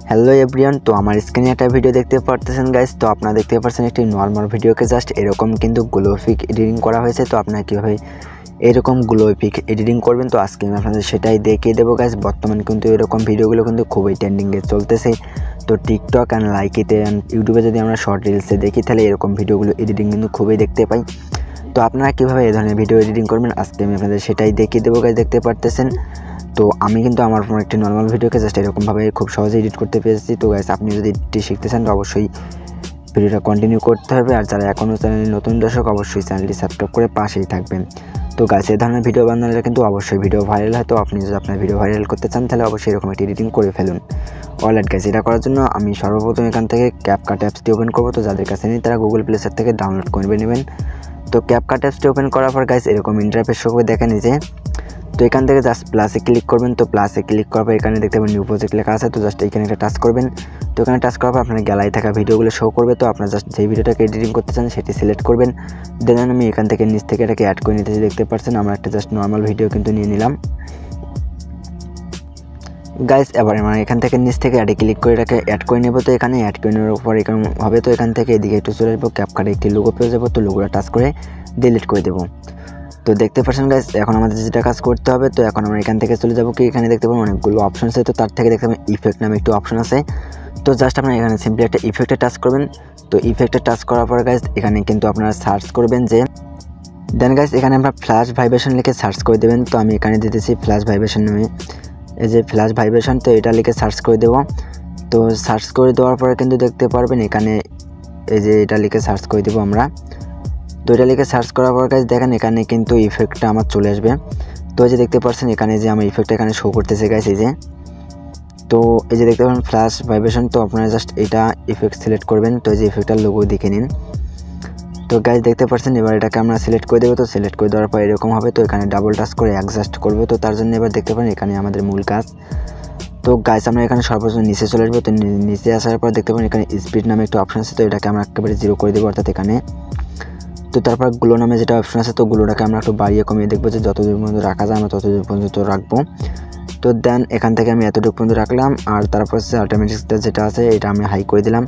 Hello everyone, তো আমার স্ক্রিনে একটা ভিডিও দেখতে পারতেছেন গাইস। তো আপনারা দেখতে পাচ্ছেন একটি নর্মাল ভিডিওকে জাস্ট এরকম কিন্তু গ্লোফিক এডিটিং করা হয়েছে। তো আপনারা কীভাবে এরকম গ্লোফিক এডিটিং করবেন, তো আজকে আমি আপনাদের সেটাই দেখিয়ে দেবো গাইস। বর্তমানে কিন্তু এরকম ভিডিওগুলো কিন্তু খুবই ট্রেন্ডিংয়ে চলতেছে। তো টিকটক অ্যান্ড লাইকিতে অ্যান্ড ইউটিউবে যদি আমরা শর্ট রিলসে দেখি, তাহলে এরকম ভিডিওগুলো এডিটিং কিন্তু খুবই দেখতে পাই। তো আপনারা কীভাবে এই ধরনের ভিডিও এডিটিং করবেন, আজকে আমি আপনাদের সেটাই দেখিয়ে দেবো গাইস। দেখতে পারতেছেন তো আমি কিন্তু আমার ফোনে একটি নর্মাল ভিডিওকে জাস্ট এরকমভাবে খুব সহজে এডিট করতে পেরেছি। তো গাইস, আপনি যদি এডিটটি শিখতে চান তো অবশ্যই ভিডিওটা কন্টিনিউ করতে হবে। আর যারা এখনও চ্যানেলে নতুন দর্শক, অবশ্যই চ্যানেলটি সাবস্ক্রাইব করে পাশেই থাকবেন। তো গাইস, এই ধরনের ভিডিও বানালে কিন্তু অবশ্যই ভিডিও ভাইরাল হয়। তো আপনি যদি আপনার ভিডিও ভাইরাল করতে চান, তাহলে অবশ্যই এরকম একটি এডিটিং করে ফেলুন। অলরাইট গাইস, এটা করার জন্য আমি সর্বপ্রথম এখান থেকে ক্যাপকাট অ্যাপসটি ওপেন করবো। তো যাদের কাছে নেই তারা গুগল প্লে স্টোর থেকে ডাউনলোড করে নেবেন। তো ক্যাপকাট অ্যাপসটি ওপেন করার পর গাইস এরকম ইন্টারফেস শো করে দেখেন যে। তো এখান থেকে জাস্ট প্লাসে ক্লিক করবেন। তো প্লাসে ক্লিক করার পর এখানে দেখতে পাবেন নিউ প্রজেক্ট লেখা আছে। তো জাস্ট এখানে একটা টাচ করবেন। তো এখানে টাচ করার পর আপনার গ্যালারি থাকা ভিডিওগুলো শো করবে। তো আপনার জাস্ট যেই ভিডিওটাকে এডিটিং করতে চান সেটি সিলেক্ট করবেন। দেন আমি এখান থেকে নিচ থেকে এটাকে অ্যাড করে নিতেছি। দেখতে পাচ্ছেন আমরা একটা জাস্ট নর্মাল ভিডিও কিন্তু নিয়ে নিলাম গাইস। এবার আমরা এখান থেকে নিচ থেকে অ্যাডে ক্লিক করে এটাকে অ্যাড করে নেব। তো এখানে অ্যাড করে নেওয়ার পর এখানে হবে। তো এখান থেকে এদিকে একটু চলে আসবো, ক্যাপকাটে একটি লোগো পেয়ে যাবো। তো লোগোটা টাচ করে ডিলিট করে দেবো। তো দেখতে পাচ্ছেন গাইস, এখন আমাদের যেটা কাজ করতে হবে। তো এখন আমরা এখান থেকে চলে যাবো কি, এখানে দেখতে পাবেন অনেকগুলো অপশন আছে। তো তার থেকে দেখতে পাবেন ইফেক্ট নামে একটু অপশন আছে। তো জাস্ট আপনারা এখানে সিম্পলি একটা ইফেক্টে টাচ করবেন। তো ইফেক্টে টাচ করার পর গাইস এখানে কিন্তু আপনারা সার্চ করবেন যে, দেন গাইস এখানে আমরা ফ্ল্যাশ ভাইব্রেশন লিখে সার্চ করে দেবেন। তো আমি এখানে দিতেছি ফ্ল্যাশ ভাইব্রেশন নামে, এই যে ফ্ল্যাশ ভাইব্রেশন। তো এটা লিখে সার্চ করে দেবো। তো সার্চ করে দেওয়ার পরে কিন্তু দেখতে পারবেন এখানে এই যে এটা লিখে সার্চ করে দেবো আমরা। তো এটা লিখে সার্চ করার পর গাইস দেখেন এখানে কিন্তু ইফেক্টটা আমার চলে আসবে। তো এই যে দেখতে পাচ্ছেন এখানে যে আমার ইফেক্টটা এখানে শো করতেছে গাইস, এই যে। তো এই যে দেখতে পাচ্ছেন ফ্ল্যাশ ভাইব্রেশন। তো আপনারা জাস্ট এটা ইফেক্ট সিলেক্ট করবেন। তো এই যে ইফেক্টটার লোগো দেখে নিন। তো গাইস দেখতে পাচ্ছেন এবার এটাকে আমরা সিলেক্ট করে দেবো। তো সিলেক্ট করে দেওয়ার পর এরকম হবে। তো এখানে ডাবল টাচ করে অ্যাডজাস্ট করবো। তো তার জন্য এবার দেখতে পারেন এখানে আমাদের মূল কাজ। তো গাইস আমরা এখানে সর্বপ্রথম নিচে চলে আসবো। তো নিচে আসার পর দেখতে পাবেন এখানে স্পিড নামে একটা অপশন আছে। তো এটাকে আমরা একেবারে 0 করে দেবো, অর্থাৎ এখানে। তো তারপর গ্লো নামে যেটা অপশন আছে, তো গ্লোটাকে আমরা একটু বাড়িয়ে কমিয়ে দেখবো যে যতদূর পর্যন্ত রাখা যায় আমরা ততদূর পর্যন্ত রাখবো। তো দেন এখান থেকে আমি এতটুকু পর্যন্ত রাখলাম। আর তারপর হচ্ছে অটোমেটিকটা যেটা আছে এটা আমি হাই করে দিলাম।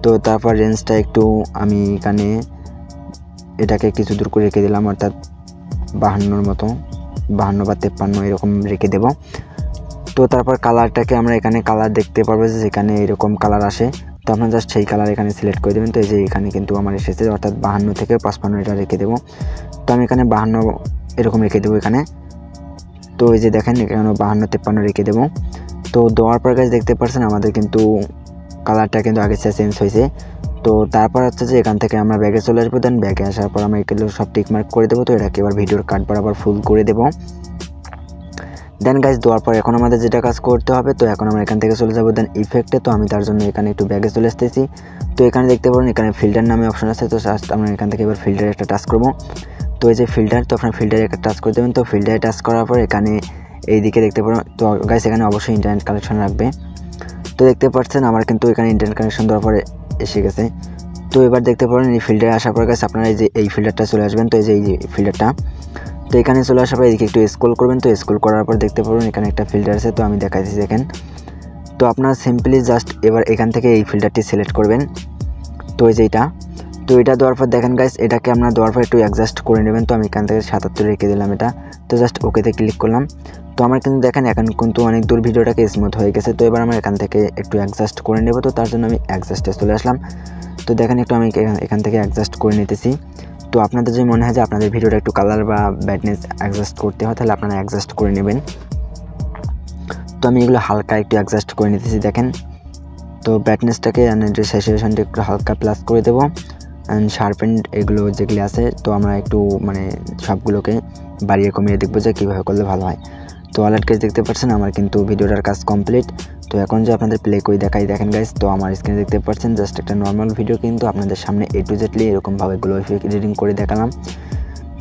তো তারপর রেঞ্জটা একটু আমি এখানে এটাকে কিছু দূর করে রেখে দিলাম, অর্থাৎ 52 মতো, 52 বা 53 এরকম রেখে দেব। তো তারপর কালারটাকে আমরা এখানে কালার দেখতে পারবো যে এখানে এরকম কালার আসে। তো আপনার জাস্ট সেই কালার এখানে সিলেক্ট করে দেবেন। তো এই যে এখানে কিন্তু আমার এসেছে, অর্থাৎ 52 থেকে 55 এটা রেখে দেবো। তো আমি এখানে 52 এরকম রেখে দেবো এখানে। তো এই যে দেখেন এখানে 52, 53 রেখে দেবো। তো দেওয়ার পর গাইস দেখতে পাচ্ছেন আমাদের কিন্তু কালারটা কিন্তু আগের চেয়ে চেঞ্জ হয়েছে। তো তারপর হচ্ছে যে এখান থেকে আমরা ব্যাগে চলে আসবো। দেন ব্যাগে আসার পর আমরা এগুলো সব টিক মার্ক করে দেবো। তো এটাকে এবার ভিডিওর কাট বরাবর ফুল করে দেবো। দেন গাইস দেওয়ার পর এখন আমাদের যেটা কাজ করতে হবে, তো এখন আমরা এখান থেকে চলে যাবো দেন ইফেক্টে। তো আমি তার জন্য এখানে একটু ব্যাগে চলে আসতেছি। তো এখানে দেখতে পাবেন এখানে ফিল্টার নামে অপশন আছে। তো জাস্ট আমরা এখান থেকে এবার ফিল্টারে একটা টাচ করবো। তো এই যে ফিল্টার, তো আপনার ফিল্টারে একটা টাচ করে দেবেন। তো ফিল্টারে টাচ করার পর এখানে এইদিকে দেখতে পাবেন, তো গাইস এখানে অবশ্যই ইন্টারনেট কানেকশন রাখবে। তো দেখতে পাচ্ছেন আমার কিন্তু এখানে ইন্টারনেট কানেকশন দেওয়ার পরে এসে গেছে। তো এবার দেখতে পারেন এই ফিল্টারে আসার পর গাইস আপনারা এই যে এই ফিল্টারটা চলে আসবেন। তো এই যে ফিল্টারটা, তো এখানে চলে আসার পর এদিকে একটু স্ক্রল করবেন। তো স্ক্রল করার পর দেখতে পাবেন এখানে একটা ফিল্টার আছে। তো আমি দেখাইছি দেখেন। তো আপনারা সিম্পলি জাস্ট এবার এখান থেকে এই ফিল্টারটি সিলেক্ট করবেন। তো এই যে এটা, তো এটা দেওয়ার পর দেখেন গাইস এটাকে আমরা দেওয়ার পর একটু অ্যাডজাস্ট করে নেবেন। তো আমি এখান থেকে 77 রেখে দিলাম এটা। তো জাস্ট ওকেতে ক্লিক করলাম। তো আমার কিন্তু দেখেন এখন কিন্তু অনেক দূর ভিডিওটাকে স্মুথ হয়ে গেছে। তো এবার আমরা এখান থেকে একটু অ্যাডজাস্ট করে নেব। তো তার জন্য আমি অ্যাডজাস্টে চলে আসলাম। তো দেখেন একটু আমি এখান থেকে অ্যাডজাস্ট করে নিতেছি। তো আপনাদের যদি মনে হয় যে আপনাদের ভিডিওটা একটু কালার বা ব্রাইটনেস অ্যাডজাস্ট করতে হয়, তাহলে আপনারা অ্যাডজাস্ট করে নেবেন। তো আমি এগুলো হালকা একটু অ্যাডজাস্ট করে নিতেছি দেখেন। তো ব্রাইটনেসটাকে স্যাচুরেশনটা একটু হালকা প্লাস করে দেবো। অ্যান্ড শার্পেন্ড এগুলো যেগুলি আছে, তো আমরা একটু মানে সবগুলোকে বাড়িয়ে কমিয়ে দেখবো যে কীভাবে করলে ভালো হয়। তো অলরেডি গাইস দেখতে পাচ্ছেন আমার কিন্তু ভিডিওটার কাজ কমপ্লিট। তো এখন যে আপনাদের প্লে করে দেখাই দেখেন গাইস, তো আমার স্ক্রিনে দেখতে পাচ্ছেন জাস্ট একটা নর্মাল ভিডিও কিন্তু আপনাদের সামনে A to Z এরকমভাবে গ্লোফিক এডিটিং করে দেখালাম।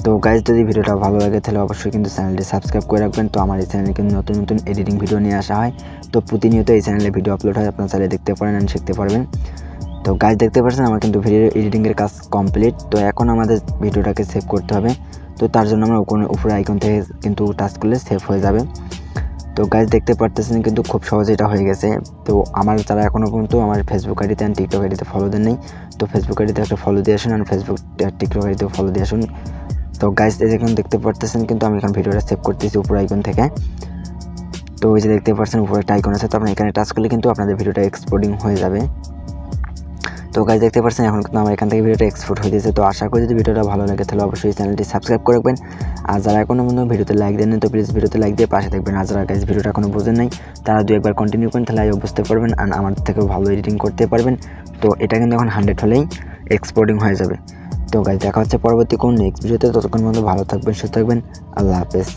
তো গাইস যদি ভিডিওটা ভালো লাগে তাহলে অবশ্যই কিন্তু চ্যানেলটি সাবস্ক্রাইব করে রাখবেন। তো আমার এই চ্যানেলে কিন্তু নতুন নতুন এডিটিং ভিডিও নিয়ে আসা হয়। তো প্রতিনিয়ত এই চ্যানেলে ভিডিও আপলোড হয়, আপনারা চাইলে দেখতে পারেন এবং শিখতে পারবেন। তো গাইস দেখতে পাচ্ছেন আমার কিন্তু ভিডিও এডিটিংয়ের কাজ কমপ্লিট। তো এখন আমাদের ভিডিওটাকে সেভ করতে হবে। তো তার জন্য আমরা উপরে আইকন থেকে কিন্তু টাচ করলে সেভ হয়ে যাবে। তো গাইজ দেখতে পারতেছেন কিন্তু খুব সহজে এটা হয়ে গেছে। তো আমার যারা এখনও পর্যন্ত আমার ফেসবুক আইডিতে অ্যান্ড টিকটক আইডিতে ফলো দেন নেই, তো ফেসবুক আইডিতে একটা ফলো দিয়ে আসুন, আর ফেসবুক টিকটক আইডিতেও ফলো দিয়ে আসুন। তো গাইজ এখন দেখতে পারতেছেন কিন্তু আমি এখন ভিডিওটা সেভ করতেছি উপর আইকন থেকে। তো ওই যে দেখতে পাচ্ছেন উপরে একটা আইকন আছে, তো আপনি এখানে টাচ করলে কিন্তু আপনাদের ভিডিওটা এক্সপোর্টিং হয়ে যাবে। তো গাইজ দেখতে পাচ্ছেন এখন কিন্তু আমার এখান থেকে ভিডিওটা এক্সপোর্ট হয়ে গেছে। তো আশা করি যদি ভিডিওটা ভালো লাগে তাহলে অবশ্যই চ্যানেলটি সাবস্ক্রাইব করে রাখবেন। আর যারা এখনও পর্যন্ত ভিডিওতে লাইক দেন তো প্লিজ ভিডিওতে লাইক দিয়ে পাশে থাকবেন। আর যারা গাইজ ভিডিওটা এখনও বোঝেন নাই তারা একবার কন্টিনিউ করেন, তাহলে বুঝতে পারবেন আর আমার থেকেও ভালো এডিটিং করতে পারবেন। তো এটা কিন্তু এখন 100 হলেই এক্সপোর্টিং হয়ে যাবে। তো গাইজ দেখা হচ্ছে পরবর্তী কোন নেক্সট ভিডিওতে। ততক্ষণ পর্যন্ত ভালো থাকবেন, সুস্থ থাকবেন। আল্লাহ হাফেজ।